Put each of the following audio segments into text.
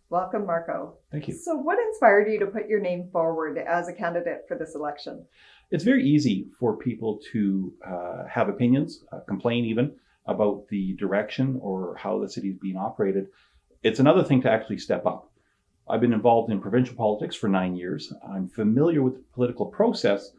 Welcome, Marco. Thank you. So, what inspired you to put your name forward as a candidate for this election? It's very easy for people to have opinions, complain even about the direction or how the city is being operated. It's another thing to actually step up. I've been involved in provincial politics for 9 years. I'm familiar with the political process.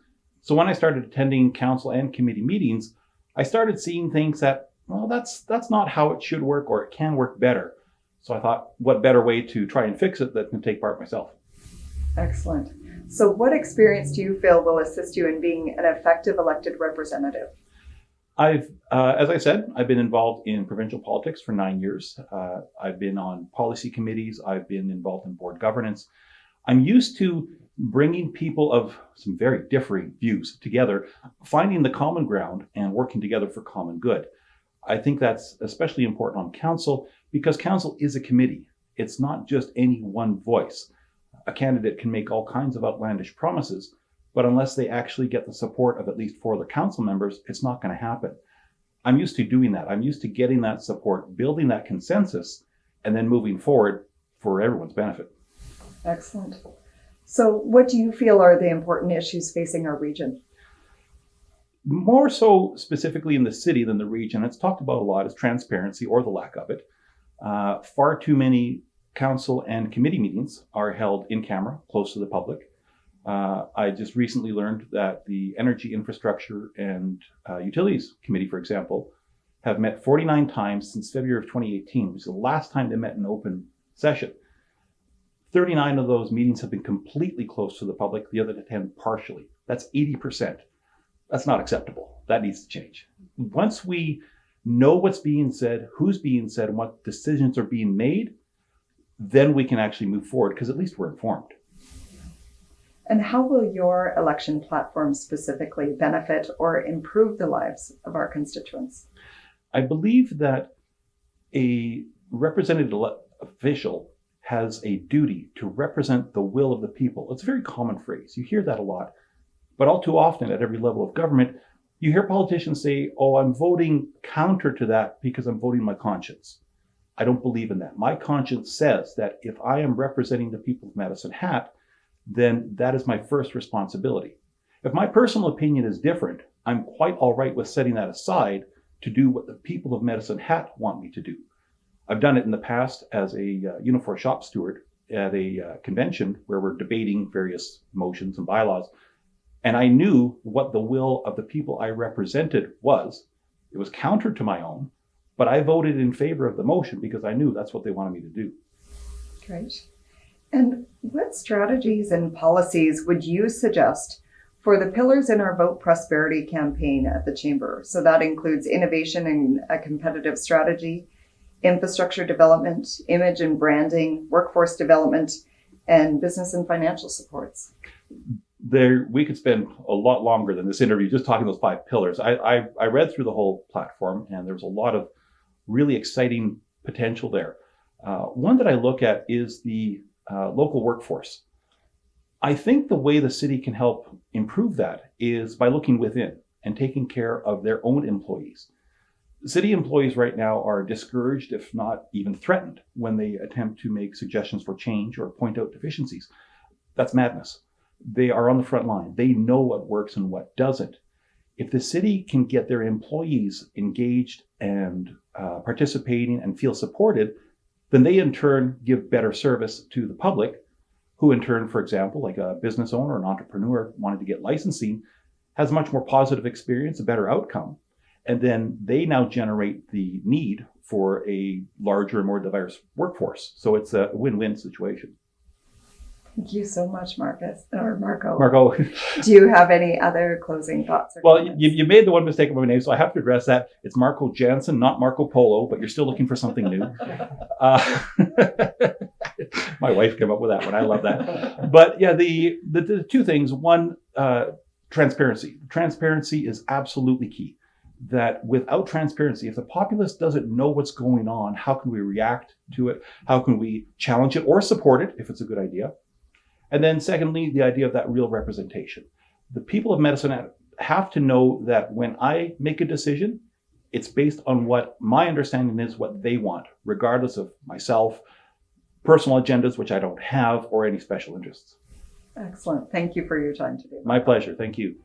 So when I started attending council and committee meetings, I started seeing things that, well, that's not how it should work, or it can work better. So I thought, what better way to try and fix it than to take part myself? Excellent. So, what experience do you feel will assist you in being an effective elected representative? As I said, I've been involved in provincial politics for 9 years. I've been on policy committees. I've been involved in board governance. I'm used to bringing people of some very differing views together, finding the common ground and working together for common good. I think that's especially important on council because council is a committee. It's not just any one voice. A candidate can make all kinds of outlandish promises, but unless they actually get the support of at least 4 other council members, it's not going to happen. I'm used to doing that. I'm used to getting that support, building that consensus, and then moving forward for everyone's benefit. Excellent. So, what do you feel are the important issues facing our region? More so specifically in the city than the region, it's talked about a lot, is transparency or the lack of it. Far too many council and committee meetings are held in camera, close to the public. I just recently learned that the Energy Infrastructure and Utilities Committee, for example, have met 49 times since February of 2018, which is the last time they met in open session. 39 of those meetings have been completely closed to the public, the other 10 partially. That's 80%. That's not acceptable. That needs to change. Once we know what's being said, who's being said, and what decisions are being made, then we can actually move forward because at least we're informed. And how will your election platform specifically benefit or improve the lives of our constituents? I believe that a representative official has a duty to represent the will of the people. It's a very common phrase. You hear that a lot. But all too often at every level of government, you hear politicians say, oh, I'm voting counter to that because I'm voting my conscience. I don't believe in that. My conscience says that if I am representing the people of Medicine Hat, then that is my first responsibility. If my personal opinion is different, I'm quite all right with setting that aside to do what the people of Medicine Hat want me to do. I've done it in the past as a uniform shop steward at a convention where we're debating various motions and bylaws. And I knew what the will of the people I represented was. It was counter to my own, but I voted in favor of the motion because I knew that's what they wanted me to do. Great. And what strategies and policies would you suggest for the pillars in our Vote Prosperity campaign at the Chamber? So that includes innovation and a competitive strategy, infrastructure development, image and branding, workforce development, and business and financial supports. We could spend a lot longer than this interview just talking those 5 pillars. I read through the whole platform, and there was a lot of really exciting potential there. One that I look at is the local workforce. I think the way the city can help improve that is by looking within and taking care of their own employees. City employees right now are discouraged, if not even threatened, when they attempt to make suggestions for change or point out deficiencies. That's madness. They are on the front line. They know what works and what doesn't. If the city can get their employees engaged and participating and feel supported, then they in turn give better service to the public, who in turn, for example, like a business owner or an entrepreneur wanted to get licensing, has a much more positive experience, a better outcome. And then they now generate the need for a larger and more diverse workforce. So it's a win-win situation. Thank you so much, Marco. Marco. Do you have any other closing thoughts? Well, you made the one mistake of my name, so I have to address that. It's Marco Jansen, not Marco Polo, but you're still looking for something new. My wife came up with that one. I love that. But yeah, the 2 things. One, transparency. Transparency is absolutely key. That without transparency, if the populace doesn't know what's going on, how can we react to it? How can we challenge it or support it if it's a good idea? And then secondly, the idea of that real representation. The people of Medicine have to know that when I make a decision, it's based on what my understanding is what they want, regardless of myself, personal agendas, which I don't have, or any special interests. Excellent. Thank you for your time today. My pleasure. Thank you.